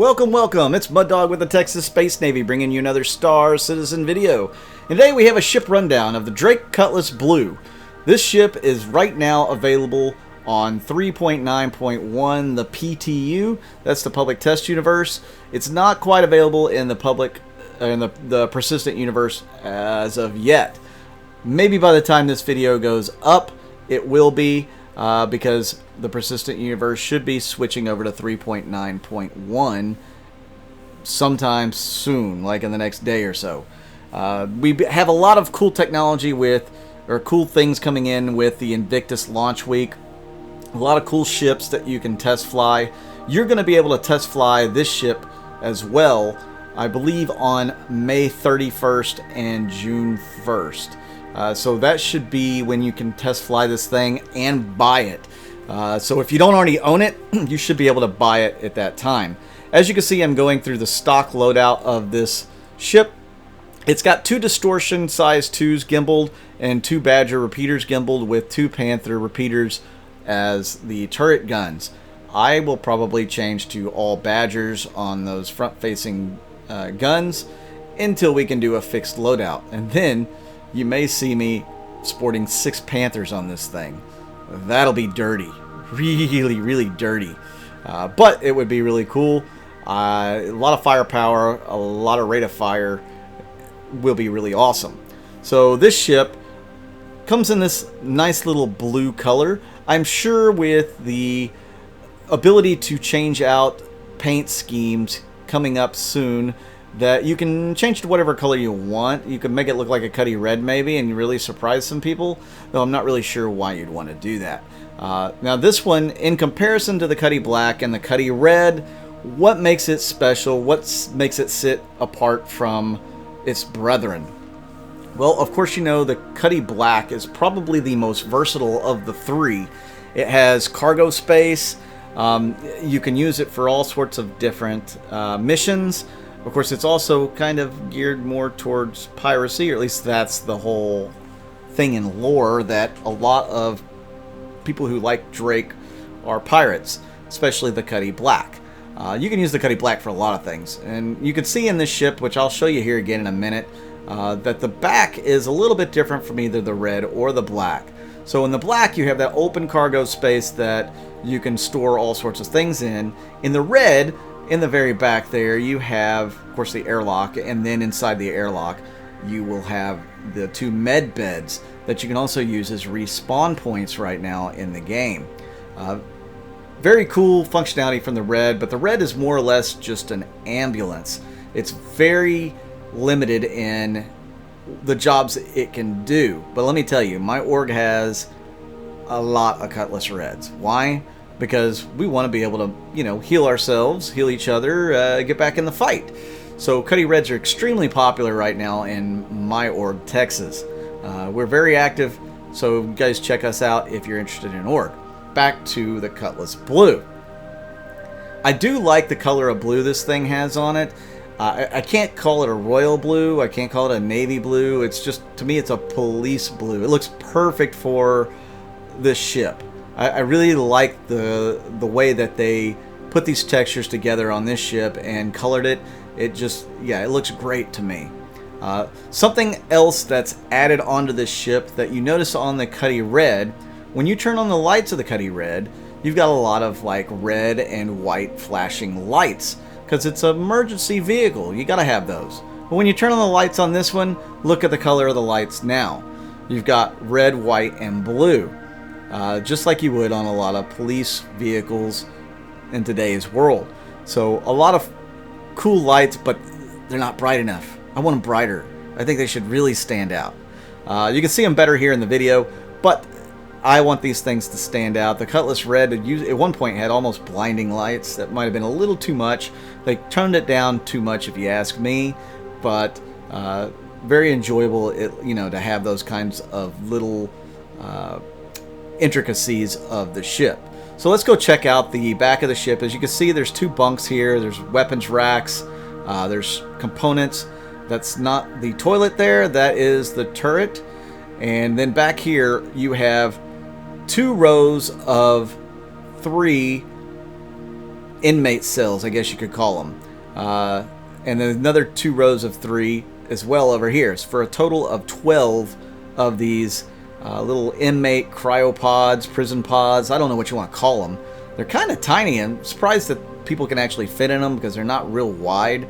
Welcome, welcome. It's Mud Dog with the Texas Space Navy bringing you another Star Citizen video. And today we have a ship rundown of the Drake Cutlass Blue. This ship is right now available on 3.9.1, the PTU. That's the Public Test Universe. It's not quite available in the the Persistent Universe as of yet. Maybe by the time this video goes up, it will be. Because the Persistent Universe should be switching over to 3.9.1 sometime soon, like in the next day or so. We have a lot of cool technology cool things coming in with the Invictus launch week. A lot of cool ships that you can test fly. You're going to be able to test fly this ship as well, I believe on May 31st and June 1st. So that should be when you can test fly this thing and buy it. So if you don't already own it, you should be able to buy it at that time. As you can see, I'm going through the stock loadout of this ship. It's got 2 Distortion size 2s gimbaled and 2 Badger repeaters gimbaled with 2 Panther repeaters as the turret guns. I will probably change to all Badgers on those front-facing guns until we can do a fixed loadout. And then you may see me sporting 6 Panthers on this thing. That'll be dirty. Really, really dirty. But it would be really cool. A lot of firepower, a lot of rate of fire will be really awesome. So this ship comes in this nice little blue color. I'm sure with the ability to change out paint schemes coming up soon, that you can change to whatever color you want. You can make it look like a Cutty Red maybe and really surprise some people, though I'm not really sure why you'd want to do that. Now this one, in comparison to the Cutty Black and the Cutty Red, what makes it special? What makes it sit apart from its brethren? Well, of course you know the Cutty Black is probably the most versatile of the 3. It has cargo space. You can use it for all sorts of different missions. Of course, it's also kind of geared more towards piracy, or at least that's the whole thing in lore, that a lot of people who like Drake are pirates, especially the Cutty Black. You can use the Cutty Black for a lot of things, and you can see in this ship, which I'll show you here again in a minute, that the back is a little bit different from either the red or the black. So in the black, you have that open cargo space that you can store all sorts of things in. In the red, in the very back there, you have, of course, the airlock, and then inside the airlock, you will have the 2 med beds that you can also use as respawn points right now in the game. Very cool functionality from the red, but the red is more or less just an ambulance. It's very limited in the jobs it can do. But let me tell you, my org has a lot of Cutlass Reds. Why? Because we want to be able to, heal ourselves, heal each other, get back in the fight. So Cutty Reds are extremely popular right now in my org, Texas. We're very active, so you guys check us out if you're interested in org. Back to the Cutlass Blue. I do like the color of blue this thing has on it. I can't call it a royal blue. I can't call it a navy blue. It's just, to me, it's a police blue. It looks perfect for this ship. I really like the way that they put these textures together on this ship and colored it. It just, it looks great to me. Something else that's added onto this ship that you notice on the Cutty Red, when you turn on the lights of the Cutty Red, you've got a lot of like red and white flashing lights because it's an emergency vehicle. You got to have those. But when you turn on the lights on this one, look at the color of the lights now. You've got red, white, and blue. Just like you would on a lot of police vehicles in today's world. So a lot of cool lights, but they're not bright enough. I want them brighter. I think they should really stand out. You can see them better here in the video, but I want these things to stand out. The Cutlass Red at one point had almost blinding lights. That might have been a little too much. They toned it down too much if you ask me, but very enjoyable to have those kinds of little intricacies of the ship. So let's go check out the back of the ship. As you can see, there's 2 bunks here. There's weapons racks. There's components. That's not the toilet there. That is the turret. And then back here, you have 2 rows of 3 inmate cells, I guess you could call them. And then another 2 rows of 3 as well over here. So for a total of 12 of these little inmate cryopods, prison pods. I don't know what you want to call them. They're kind of tiny. I'm surprised that people can actually fit in them because they're not real wide.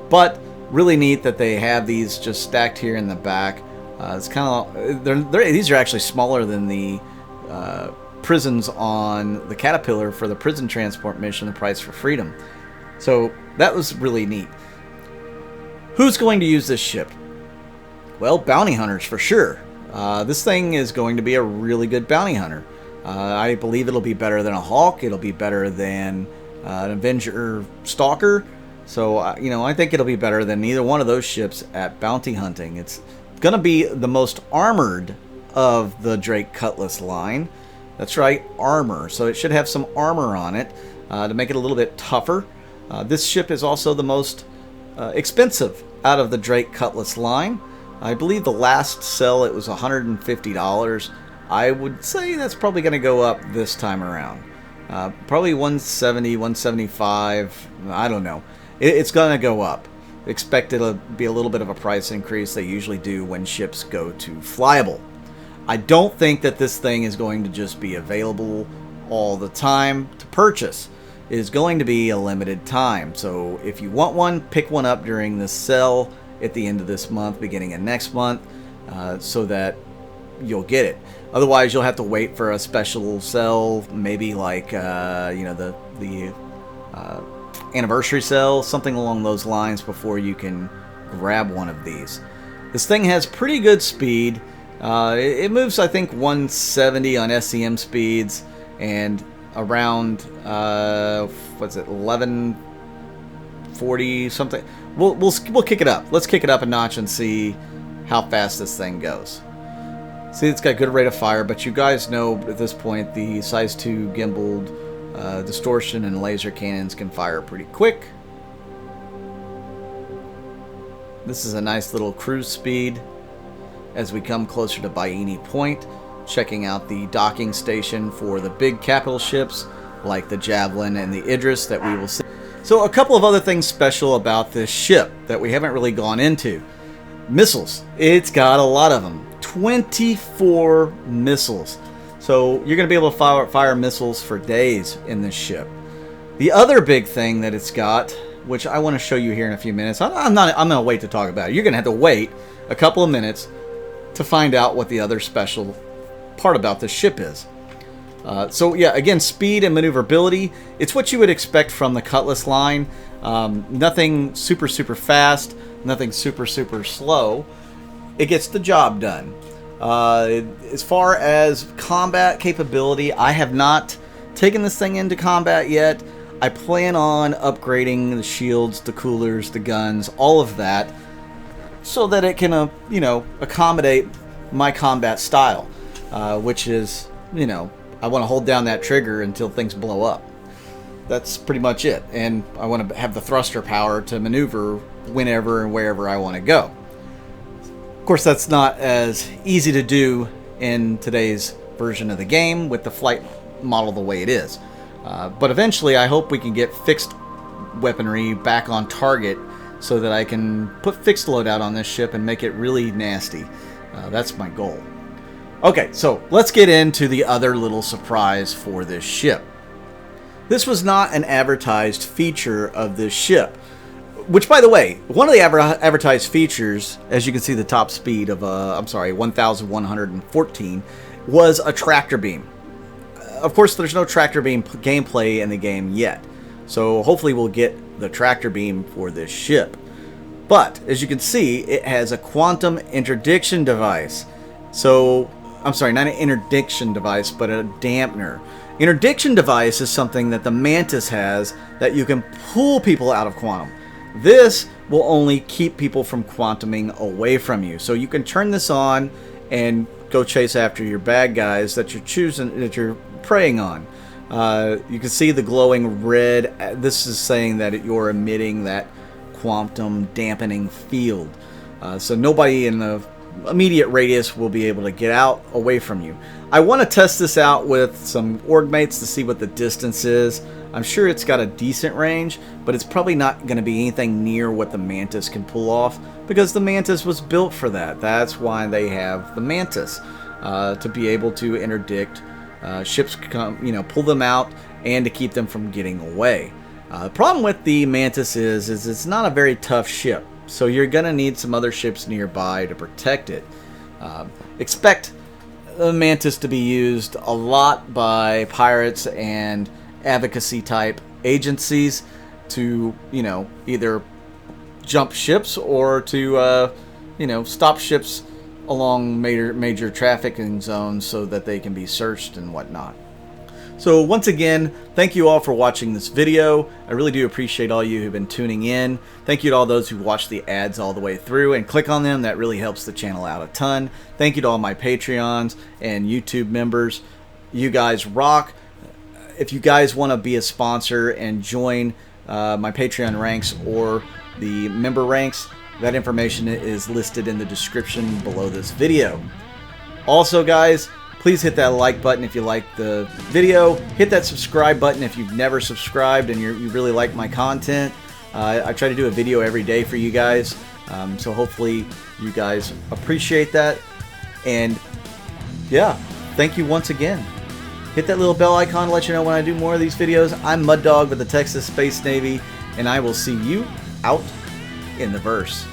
But really neat that they have these just stacked here in the back. It's kind of these are actually smaller than the prisons on the Caterpillar for the prison transport mission, The Price for Freedom. So that was really neat. Who's going to use this ship? Well, bounty hunters for sure. This thing is going to be a really good bounty hunter. I believe it'll be better than a Hawk. It'll be better than an Avenger Stalker. So, I think it'll be better than either one of those ships at bounty hunting. It's going to be the most armored of the Drake Cutlass line. That's right, armor. So it should have some armor on it to make it a little bit tougher. This ship is also the most expensive out of the Drake Cutlass line. I believe the last sell it was $150. I would say that's probably going to go up this time around. Probably 170, 175. I don't know. It's going to go up. Expect it'll be a little bit of a price increase. They usually do when ships go to flyable. I don't think that this thing is going to just be available all the time to purchase. It is going to be a limited time. So if you want one, pick one up during this sale at the end of this month, beginning of next month, so that you'll get it. Otherwise, you'll have to wait for a special sale, maybe like the anniversary sale, something along those lines, before you can grab one of these. This thing has pretty good speed. It moves, I think, 170 on SCM speeds and around 1140 something. We'll kick it up. Let's kick it up a notch and see how fast this thing goes. See, it's got good rate of fire, but you guys know at this point the size 2 gimbaled distortion and laser cannons can fire pretty quick. This is a nice little cruise speed as we come closer to Bikini Point, checking out the docking station for the big capital ships like the Javelin and the Idris that we will see. So a couple of other things special about this ship that we haven't really gone into. Missiles. It's got a lot of them. 24 missiles. So you're going to be able to fire missiles for days in this ship. The other big thing that it's got, which I want to show you here in a few minutes. I'm going to wait to talk about it. You're going to have to wait a couple of minutes to find out what the other special part about this ship is. So yeah, again, speed and maneuverability. It's what you would expect from the Cutlass line. Nothing super fast, nothing super slow. It gets the job done. As far as combat capability, I have not taken this thing into combat yet. I plan on upgrading the shields, the coolers, the guns, all of that, so that it can, accommodate my combat style, which is, I want to hold down that trigger until things blow up. That's pretty much it. And I want to have the thruster power to maneuver whenever and wherever I want to go. Of course, that's not as easy to do in today's version of the game with the flight model the way it is. But eventually, I hope we can get fixed weaponry back on target so that I can put fixed loadout on this ship and make it really nasty. That's my goal. Okay, so let's get into the other little surprise for this ship. This was not an advertised feature of this ship. Which, by the way, one of the advertised features, as you can see the top speed of, 1,114, was a tractor beam. Of course, there's no tractor beam gameplay in the game yet. So hopefully we'll get the tractor beam for this ship. But, as you can see, it has a quantum interdiction device. So, I'm sorry, not an interdiction device, but a dampener. Interdiction device is something that the Mantis has that you can pull people out of quantum. This will only keep people from quantuming away from you. So you can turn this on and go chase after your bad guys that you're preying on. You can see the glowing red. This is saying that you're emitting that quantum dampening field. So nobody in the immediate radius will be able to get out away from you. I want to test this out with some org mates to see what the distance is. I'm sure it's got a decent range, but it's probably not going to be anything near what the Mantis can pull off, because the Mantis was built for that. That's why they have the Mantis, to be able to interdict ships, pull them out, and to keep them from getting away. The problem with the Mantis is it's not a very tough ship, so you're going to need some other ships nearby to protect it. Expect the Mantis to be used a lot by pirates and advocacy type agencies to, either jump ships or to, stop ships along major trafficking zones so that they can be searched and whatnot. So once again, thank you all for watching this video. I really do appreciate all you who've been tuning in. Thank you to all those who watched the ads all the way through and click on them. That really helps the channel out a ton. Thank you to all my Patreons and YouTube members. You guys rock. If you guys want to be a sponsor and join my Patreon ranks or the member ranks, that information is listed in the description below this video. Also, guys, please hit that like button if you like the video. Hit that subscribe button if you've never subscribed and you really like my content. I try to do a video every day for you guys, so hopefully you guys appreciate that. And yeah, thank you once again. Hit that little bell icon to let you know when I do more of these videos. I'm Mud Dog with the Texas Space Navy, and I will see you out in the verse.